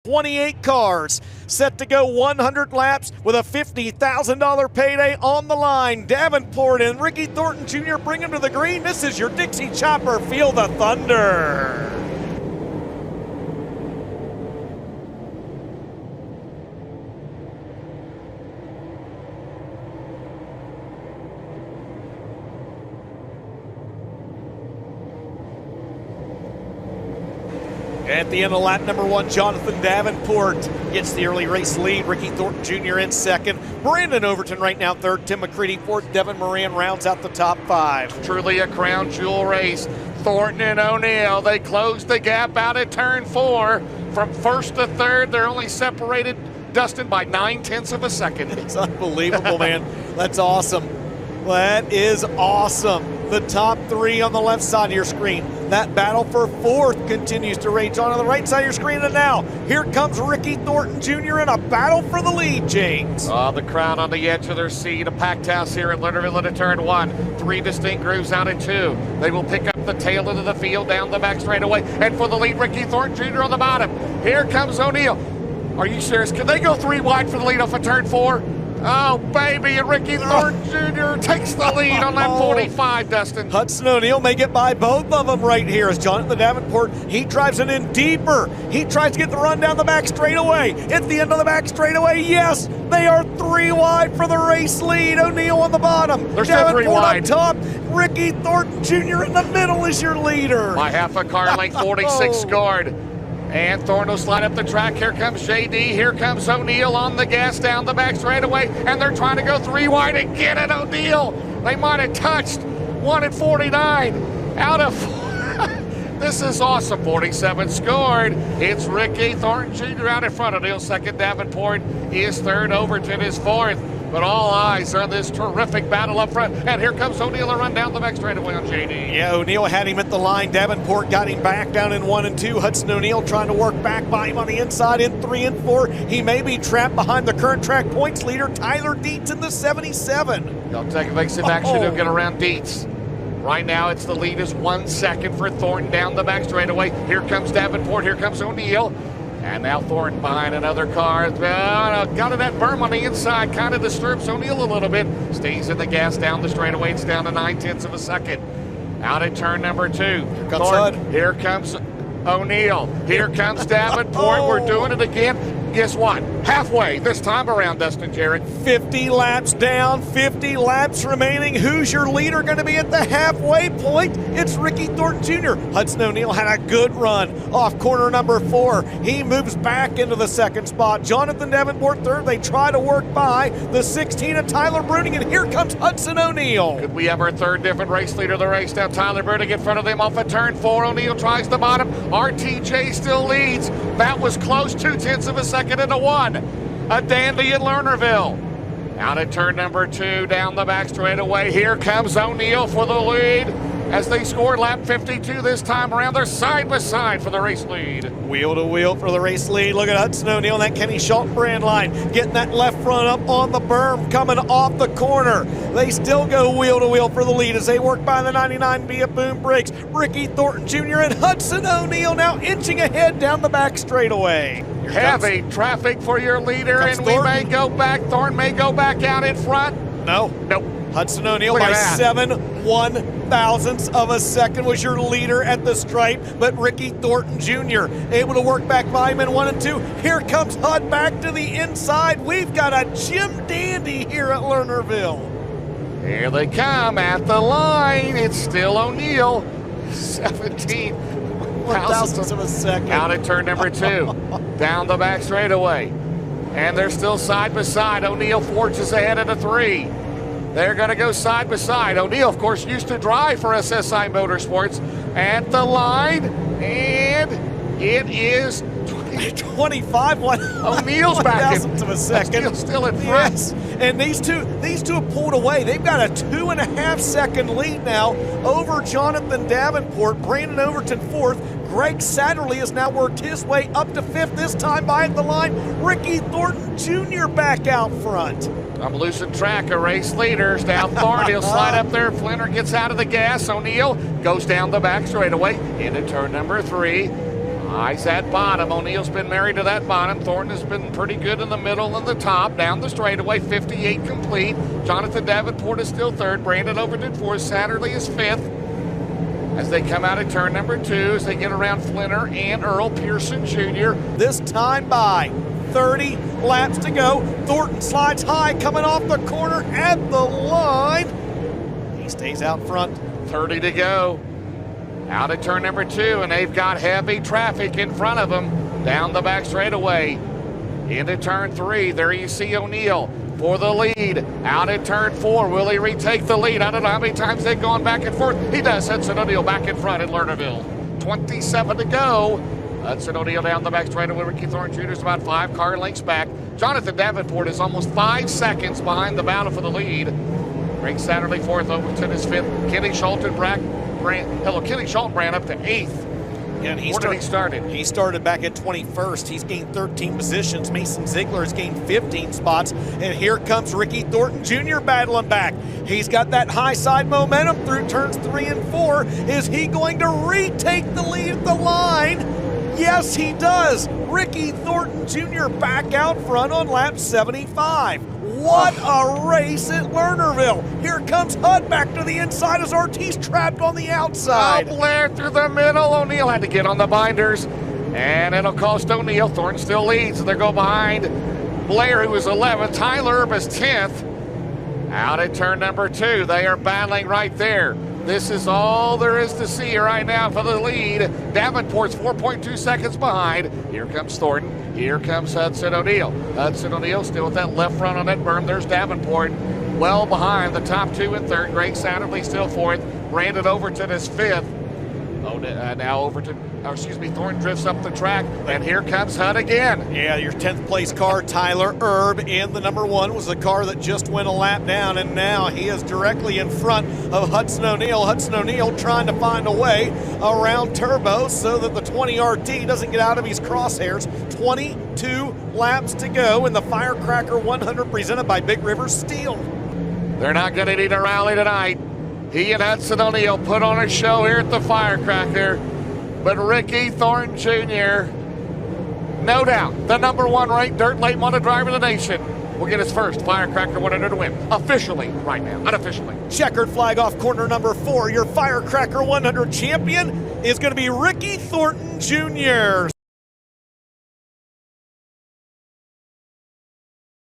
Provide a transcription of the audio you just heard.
28 cars set to go 100 laps with a $50,000 payday on the line. Davenport and Ricky Thornton Jr. bring him to the green. This is your Dixie Chopper. Feel the thunder. At the end of lap number 1, Jonathan Davenport gets the early race lead. Ricky Thornton Jr. in second. Brandon Overton right now third. Tim McCready fourth. Devin Moran rounds out the top 5. Truly a crown jewel race. Thornton and O'Neill, they close the gap out at turn 4. From first to third, they're only separated, Dustin, by 9/10 of a second. It's unbelievable, man. That's awesome. That is awesome. The top 3 on the left side of your screen. That battle for 4th continues to rage on the right side of your screen. And now, here comes Ricky Thornton Jr. in a battle for the lead, James. Oh, the crowd on the edge of their seat. A packed house here at Lernerville at turn 1. 3 distinct grooves out at 2. They will pick up the tail end of the field down the back straightaway. And for the lead, Ricky Thornton Jr. on the bottom. Here comes O'Neill. Are you serious? Can they go 3 wide for the lead off of turn 4? Oh, baby, and Ricky Thornton Jr. takes the lead on lap 45, Dustin. Hudson O'Neill may get by both of them right here as Jonathan Davenport, he drives it in deeper. He tries to get the run down the back straightaway. It's the end of the back straightaway. Yes, they are 3 wide for the race lead. O'Neill on the bottom. They're still 3 wide. On top. Ricky Thornton Jr. in the middle is your leader. By half a car length, 46 scored. And Thornton will slide up the track. Here comes JD. Here comes O'Neill on the gas down the back straightaway. And they're trying to go 3 wide and get it, O'Neill. They might have touched 1 at 49 out of This is awesome. 47 scored. It's Ricky Thornton Jr. out in front. O'Neill second. Davenport is third. Overton is fourth. But all eyes are on this terrific battle up front. And here comes O'Neill, a run down the back straightaway on JD. Yeah, O'Neill had him at the line. Davenport got him back down in 1 and 2. Hudson O'Neill trying to work back by him on the inside in 3 and 4. He may be trapped behind the current track points leader, Tyler Dietz, in the 77. They'll take some action to get around Dietz. Right now, it's the lead is 1 second for Thornton down the back straightaway. Here comes Davenport. Here comes O'Neill. And now Thornton behind another car. Got in that berm on the inside. Kind of disturbs O'Neill a little bit. Stays in the gas down the straightaway. It's down to 9/10 of a second. Out at turn number 2. Here comes Thornton. Here comes O'Neill. Here comes Davenport. We're doing it again. Guess what? Halfway this time around, Dustin Jarrett. 50 laps down, 50 laps remaining. Who's your leader going to be at the halfway point? It's Ricky Thornton Jr. Hudson O'Neill had a good run off corner number 4. He moves back into the second spot. Jonathan Davenport third. They try to work by the 16 of Tyler Bruning, and here comes Hudson O'Neill. Could we have our third different race leader of the race now? Tyler Bruning in front of them off of turn 4. O'Neill tries the bottom. RTJ still leads. That was close. 2/10 of a second into 1. A dandy at Lernerville. Out at turn number 2, down the back straightaway. Here comes O'Neill for the lead as they scored lap 52 this time around. They're side by side for the race lead. Wheel to wheel for the race lead. Look at Hudson O'Neill and that Kenny Schulten brand line. Getting that left front up on the berm, coming off the corner. They still go wheel to wheel for the lead as they work by the 99 via boom brakes. Ricky Thornton Jr. and Hudson O'Neill now inching ahead down the back straightaway. Heavy traffic for your leader, and we may go back. Thornton may go back out in front. No. Nope. Hudson O'Neill by 7/1,000ths of a second was your leader at the stripe, but Ricky Thornton Jr. able to work back by him in 1 and 2. Here comes Hud back to the inside. We've got a Jim Dandy here at Lernerville. Here they come at the line. It's still O'Neill. 17,000ths of a second. Out at turn number 2. Down the back straightaway. And they're still side by side. O'Neill forges ahead at a 3. They're going to go side by side. O'Neill, of course, used to drive for SSI Motorsports at the line. And it is 25. O'Neill's back in of a second. O'Neill's still in front. Yes, and these two have pulled away. They've got a 2.5 second lead now over Jonathan Davenport. Brandon Overton fourth. Greg Satterley has now worked his way up to 5th, this time by the line. Ricky Thornton Jr. back out front. I'm losing track of race leaders. Now Thornton, he'll slide up there. Flinter gets out of the gas. O'Neill goes down the back straightaway into turn number 3. Eyes at bottom. O'Neill's been married to that bottom. Thornton has been pretty good in the middle and the top. Down the straightaway, 58 complete. Jonathan Davenport is still third. Brandon Overton fourth. Satterley is fifth. As they come out of turn number 2, as they get around Flinner and Earl Pearson Jr. This time by 30 laps to go. Thornton slides high, coming off the corner at the line. He stays out front. 30 to go. Out of turn number 2, and they've got heavy traffic in front of them. Down the back straightaway. Into turn 3, there you see O'Neill for the lead. Out at turn 4, will he retake the lead? I don't know how many times they've gone back and forth. He does. Hudson O'Neill back in front at Lernerville. 27 to go. Hudson O'Neill down the back straightaway. Ricky Thornton Jr. is about 5 car lengths back. Jonathan Davenport is almost 5 seconds behind the battle for the lead. Greg Satterley fourth, Overton is fifth. Kenny Schulten ran up to 8th. Yeah, and Where did he started? He started back at 21st. He's gained 13 positions. Mason Ziegler has gained 15 spots. And here comes Ricky Thornton Jr. battling back. He's got that high side momentum through turns 3 and 4. Is he going to retake the lead at the line? Yes, he does. Ricky Thornton Jr. back out front on lap 75. What a race at Lernerville. Here comes Hud back to the inside as Ortiz trapped on the outside. Blair through the middle. O'Neill had to get on the binders, and it'll cost O'Neill. Thornton still leads, and they go behind Blair, who was 11th. Tyler Erb is 10th. Out at turn number 2, they are battling right there. This is all there is to see right now for the lead. Davenport's 4.2 seconds behind. Here comes Thornton. Here comes Hudson O'Neill. Hudson O'Neill still with that left front on that berm. There's Davenport well behind the top 2 and 3rd. Greg Satterley still 4th. Brandon Overton is 5th. Thornton drifts up the track, and here comes Hud again. Yeah, your 10th place car, Tyler Erb, in the number 1 was the car that just went a lap down, and now he is directly in front of Hudson O'Neill. Hudson O'Neill trying to find a way around Turbo so that the 20 RT doesn't get out of his crosshairs. 22 laps to go in the Firecracker 100 presented by Big River Steel. They're not going to need a rally tonight. He and Hudson O'Neill put on a show here at the Firecracker. But Ricky Thornton Jr., no doubt, the number 1 ranked dirt late model driver of the nation, will get his first Firecracker 100 win. Officially right now, unofficially. Checkered flag off corner number 4. Your Firecracker 100 champion is going to be Ricky Thornton Jr.